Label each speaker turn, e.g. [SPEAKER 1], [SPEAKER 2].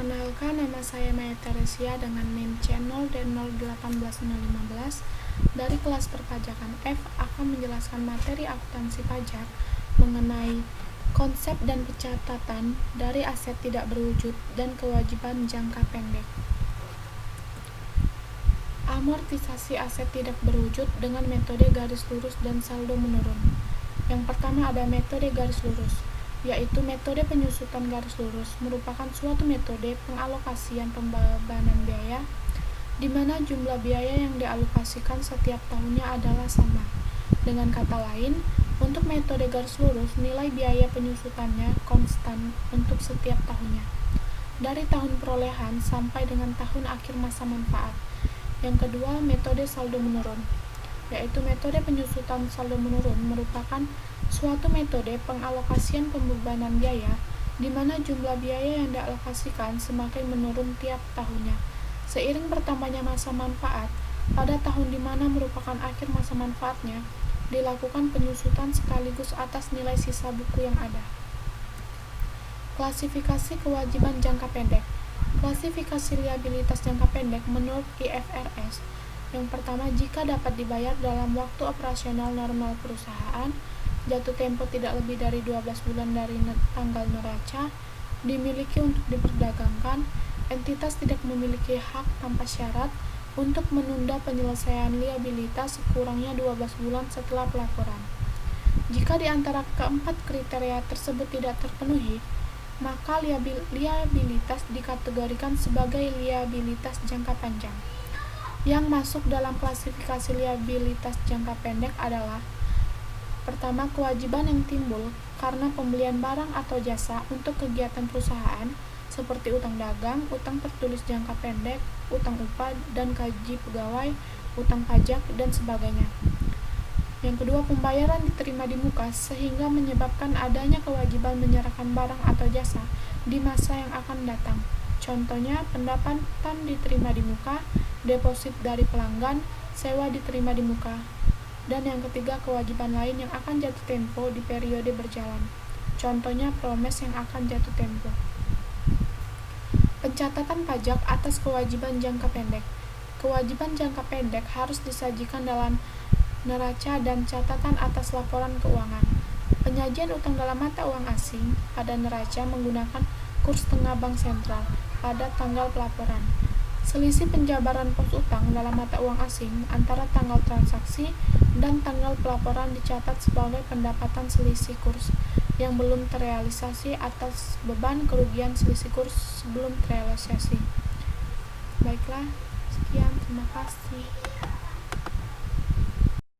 [SPEAKER 1] Perkenalkan, nama saya Maya Teresia dengan NIM C0D01815 dari kelas perpajakan F akan menjelaskan materi akuntansi pajak mengenai konsep dan pencatatan dari aset tidak berwujud dan kewajiban jangka pendek. Amortisasi aset tidak berwujud dengan metode garis lurus dan saldo menurun. Yang pertama ada metode garis lurus, yaitu metode penyusutan garis lurus merupakan suatu metode pengalokasian pembebanan biaya di mana jumlah biaya yang dialokasikan setiap tahunnya adalah sama. Dengan kata lain, untuk metode garis lurus, nilai biaya penyusutannya konstan untuk setiap tahunnya, dari tahun perolehan sampai dengan tahun akhir masa manfaat. Yang kedua, metode saldo menurun, yaitu metode penyusutan saldo menurun merupakan suatu metode pengalokasian pembebanan biaya di mana jumlah biaya yang dialokasikan semakin menurun tiap tahunnya seiring bertambahnya masa manfaat. Pada tahun di mana merupakan akhir masa manfaatnya, dilakukan penyusutan sekaligus atas nilai sisa buku yang ada. Klasifikasi kewajiban jangka pendek. Klasifikasi liabilitas jangka pendek menurut IFRS. Yang pertama, jika dapat dibayar dalam waktu operasional normal perusahaan, jatuh tempo tidak lebih dari 12 bulan dari tanggal neraca, dimiliki untuk diperdagangkan, entitas tidak memiliki hak tanpa syarat untuk menunda penyelesaian liabilitas sekurangnya 12 bulan setelah pelaporan. Jika di antara keempat kriteria tersebut tidak terpenuhi, maka liabilitas dikategorikan sebagai liabilitas jangka panjang. Yang masuk dalam klasifikasi liabilitas jangka pendek adalah: pertama, kewajiban yang timbul karena pembelian barang atau jasa untuk kegiatan perusahaan seperti utang dagang, utang tertulis jangka pendek, utang upah dan gaji pegawai, utang pajak, dan sebagainya. Yang kedua, pembayaran diterima di muka sehingga menyebabkan adanya kewajiban menyerahkan barang atau jasa di masa yang akan datang. Contohnya, pendapatan diterima di muka, deposit dari pelanggan, sewa diterima di muka. Dan yang ketiga, kewajiban lain yang akan jatuh tempo di periode berjalan. Contohnya, promes yang akan jatuh tempo. Pencatatan pajak atas kewajiban jangka pendek. Kewajiban jangka pendek harus disajikan dalam neraca dan catatan atas laporan keuangan. Penyajian utang dalam mata uang asing pada neraca menggunakan kurs tengah bank sentral pada tanggal pelaporan. Selisih penjabaran pos utang dalam mata uang asing antara tanggal transaksi dan tanggal pelaporan dicatat sebagai pendapatan selisih kurs yang belum terrealisasi atas beban kerugian selisih kurs sebelum terrealisasi. Baiklah, sekian, terima kasih.